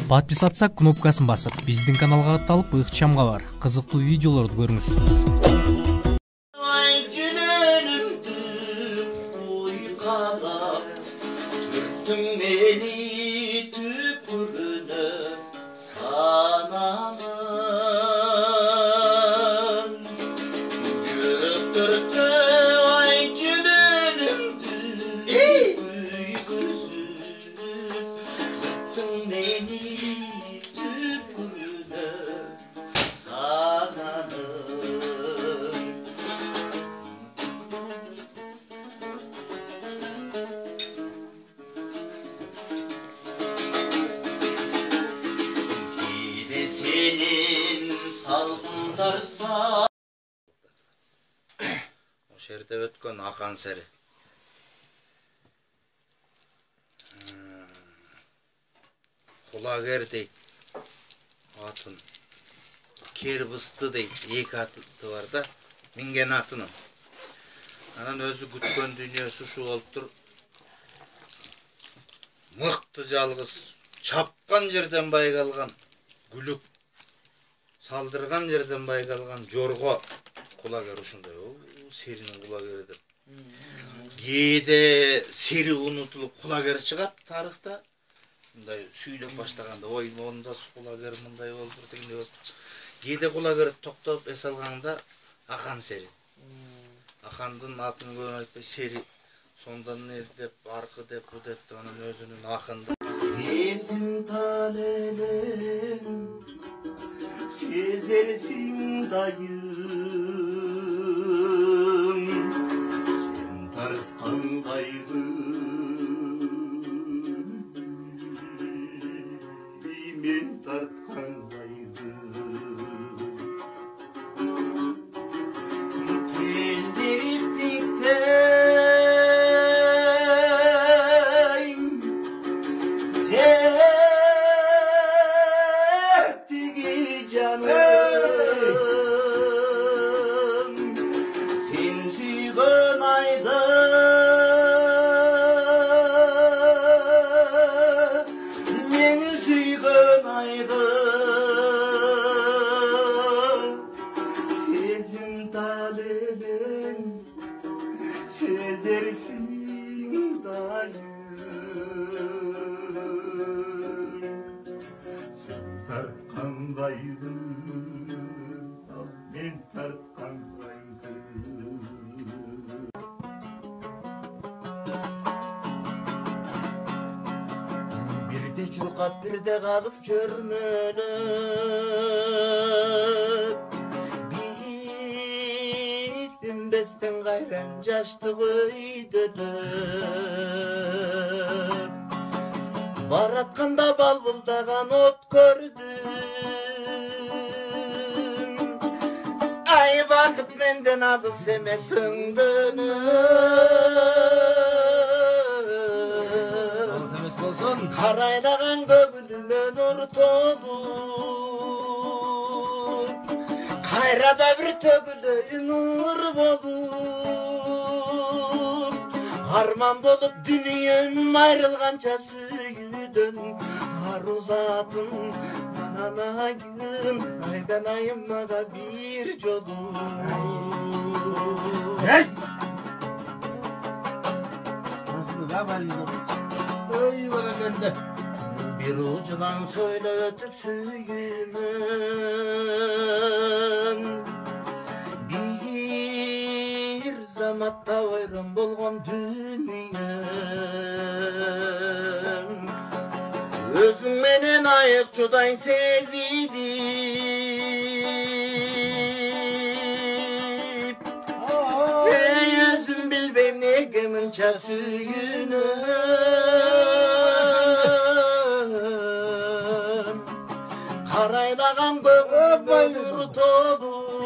Подписаться кнопкасын басып, биздин каналга катталып, ыкчам кабар, кызыктуу видеолорду көрүңүз. Şerde ötken akan seri. Kulager deyt. Atın. Kerbıstı deyt. Екі atı var da. Mingen atının. Anan özü gütkön dünyası şu olup dur. Mıktı жалғыз. Çapkan жерден baygalgan. Gülük. Saldırgan жерден baygalgan. Jorgo. Kulager uşunday. Serinin kulageri деп. Кейде сері unutulup kulageri çıgat tarihte. Мындай сүйлеп баштаганда, ой, монда кулагер мындай болду дегенде болду. Кейде кулагер токтоп эс алганда ақан сери. Акандын атын көрүп айтпай сери. Сондан не деп, аркы деп, бу деп, анын өзүнүн акынды. Сезим талелем, сезерсиң дайым, сен тарткан кайгы. Men tartkan kaydı. Teldirip dikteyim, dertigi canım, sen suygun ayda, men suygun ayda. Sezim taleben, sezersin dayım. Sen tartkan kaydı, men tartkan kaydı. Birde çurqap, birde kalıp çörmölöp, bittim besten gayran jaştık öydölöp. Baratkanda balbıldagan ot gördüm, ay vakit menden adыс emes öngdönöp. Karaylagan göbülüme nur tolup, kayrada bir tögülöy nur bolup, harman bolup dünyem ayrılgança süyüdön, aruzatın ananayın, aydan ayımnaga bir jolum. Hey! Oy bana gönder. Bir ucudan söyle ötüp süyümün, bir zamatta oyrum bolgon dünyam. Özün menen ayık çudayn sezilip, ey özüm bilbeyim nege mınça süyünüm. Karaylagan göğüp nur tolup,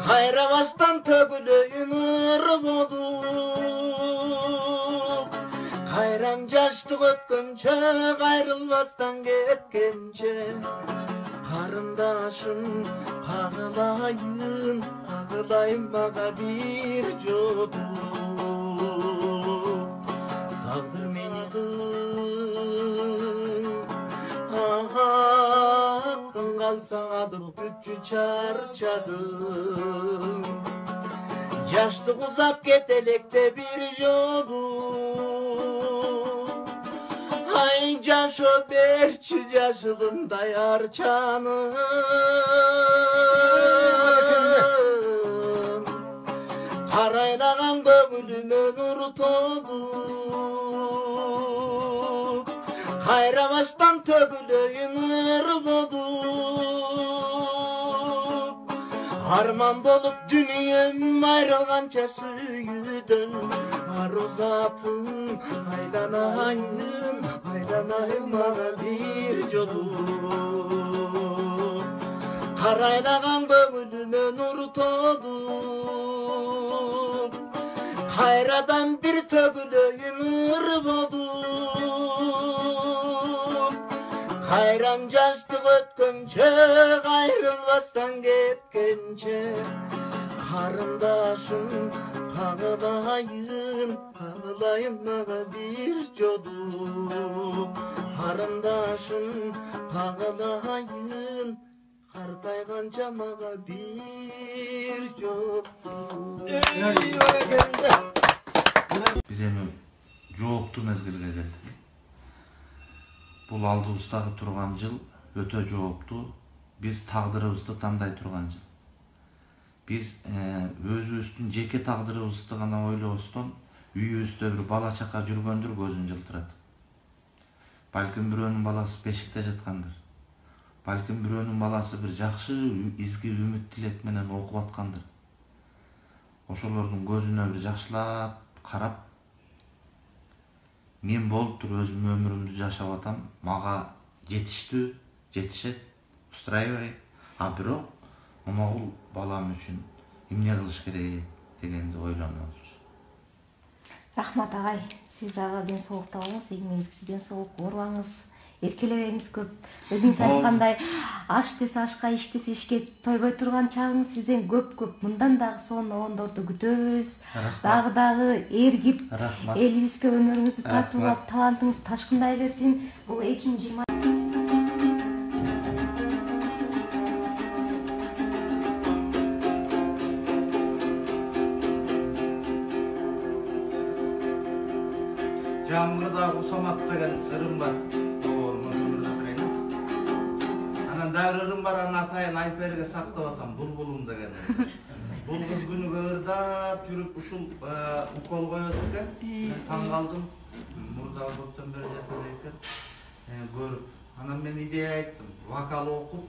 kayrabastan tögülöy nur bolup, kayran jaştık ötkönçe, gayrılbastan ketkençe, karındaşım kağılayın, kağılayın maga bir jolum. Tağdır meni kıl күтчү чарчадым. Жаштык узап кетелекте бир жолу. Ай жашо берчи жашылындай арчаным. Карайлаган көңүлүмө нур толуп, кайрамаштан төгүлөйүн ыр болуп. Арман болуп дүнүйөм айрылганча сүйүүдөн, арузатым айланайын, айланайын мага бир жолу. Карайлаган көңүлүмө нур толуп, кайрадан бир төгүлөйүн ыр болуп. Кайран жаштык өткөнчө, кайрылбастан кеткенче, карындашым кагылайын, кагылайын мага бир жолу. Карындашым кагылайын, картайганча мага бир жолу. Биз эми жооптуу мезгилге келдик. Бул алдыбыздагы турган жыл өтө жооптуу. Биз тагдырыбызды тандай турган жыл. Биз өзүбүздүн жеке тагдырыбызды гана ойлобостон, үйүбүздө бир бала чака жүргөндүр көзүн жылтыратып. Балким бирөөнүн баласы бешикте жаткандыр. Балким бирөөнүн баласы бир жакшы изги үмүт тилек менен окуп аткандыр. Ошолордун көзүнө бир жакшылап карап, мен болуптур өзүм өмүрүмдү жашап атам, мага жетиштүү, жетишет, устраивай. А бирок момагул балам үчүн эмне кылыш керек дегенди ойлонобуз. Рахмат агай, сиз дагы ден соолукта болуңуз, ийгиңизге ден соолук, оорубаңыз, эркелебеңиз көп. Өзүңүз айткандай, аш десе ашка, иш десе ишке тойбой турган чагыңыз сизден көп. Мындан дагы сонун оондорду күтөбүз. Дагы эргип, элибизге өнөрүңүздү тартуулап, талантыңыз ташкындай берсин. Бул 2020 Жаңгырда Усамат деген ырым бар. Анан дагы ырым бар, анын атайын Айперге сактап атам, Булбулум деген. Бул кыз күнүгө ырдап жүрүп ушул укол коет экен. Таң калдым. Мурда көптөн бери жатат экен. Көрүп, анан мен идея айттым. Вокал окуп,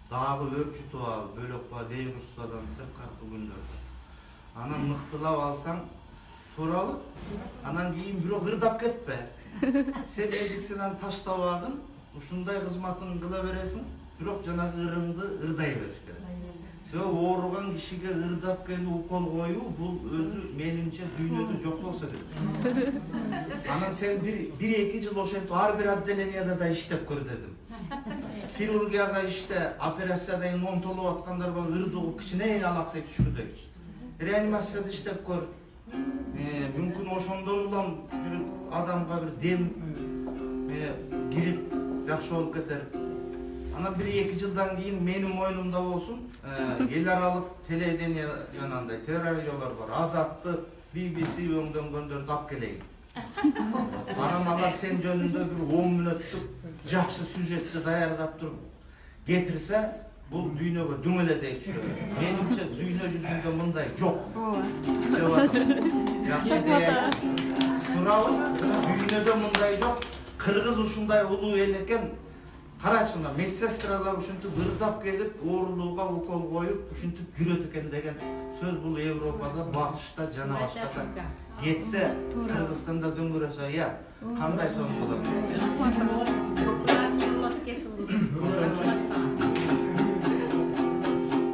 дагы өрчүтүп ал, бөлөк ба дейгустадан сырткаркы күндөр. Анан мыктылап алсаң, туурабы? Анан кийин бирок ырдап кетпе. Сен медицинаны таштабагын, ушундай кызматын кыла бересиң, бирок жанагы ырыңды ырдай бериш керек. Себеби ооруган кишиге ырдап келип укол коюу бул өзү менимче дүйнөдө жок болсо керек. Анан сен 1-2 жыл ошентип ар бир отделенияда да иштеп көр дедим. Хирургияга иште, операциядан монтолуп аткандар бар, ырдоо кичине алаксай түшкүдөй. Реанимацияда иштеп көр. Мүмкүн ошондон улам бир адамга бир дем кирип жакшы болуп кетер. Анан 1-2 жылдан кийин менин мойнумда болсун, эл аралык телевидение жанагындай телерадиолор бар. Азатты, BBC өңдөнгөндөрдү алып келейин. Анан алар сен жөнүндө бир 10 мүнөттүк жакшы сюжетти даярдап туруп кетирсе, бул дүйнөгө дүңөлөдей түшөт. Менимче дүйнө жүзүндө мындай жок. Деп атам. Жакшы идея. Туурабы? Дүйнөдө мындай жок. Кыргыз ушундай улуу эл экен. Карачы, мына медсестралар ушинтип ырдап келип, оорулууга укол коюп, ушинтип жүрөт экен деген сөз бул Европада, Батышта, жана башкада кетсе, Кыргызстанда дөңгөрөсө, я кандай соң болот?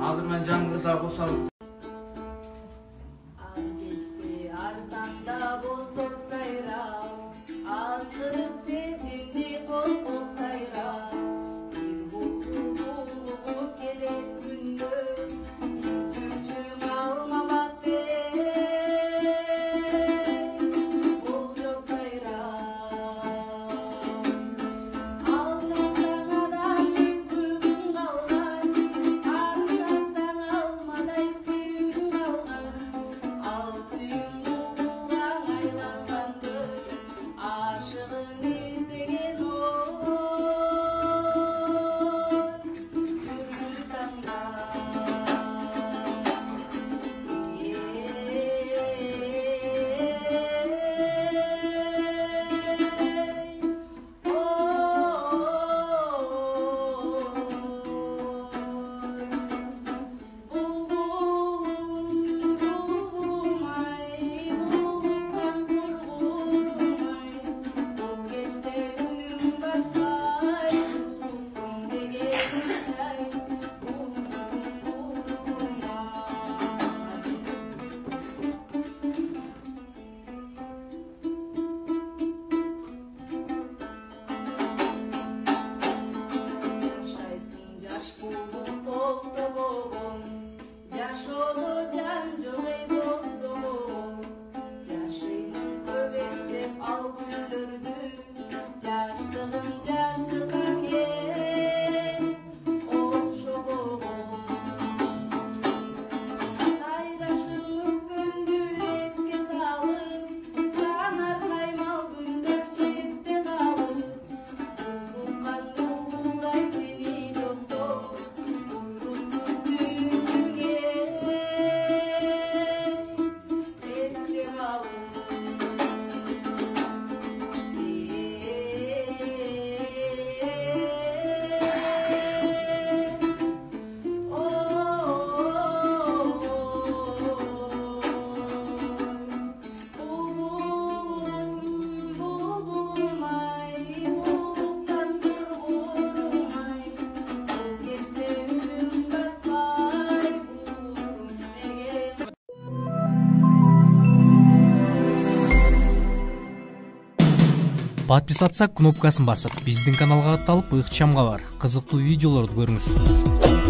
Азыр мен жаңгырда кусалып Подписаться кнопкасын басып, биздин каналга катталып, ыкчам кабар, кызыктуу видеолорду көрүңүз.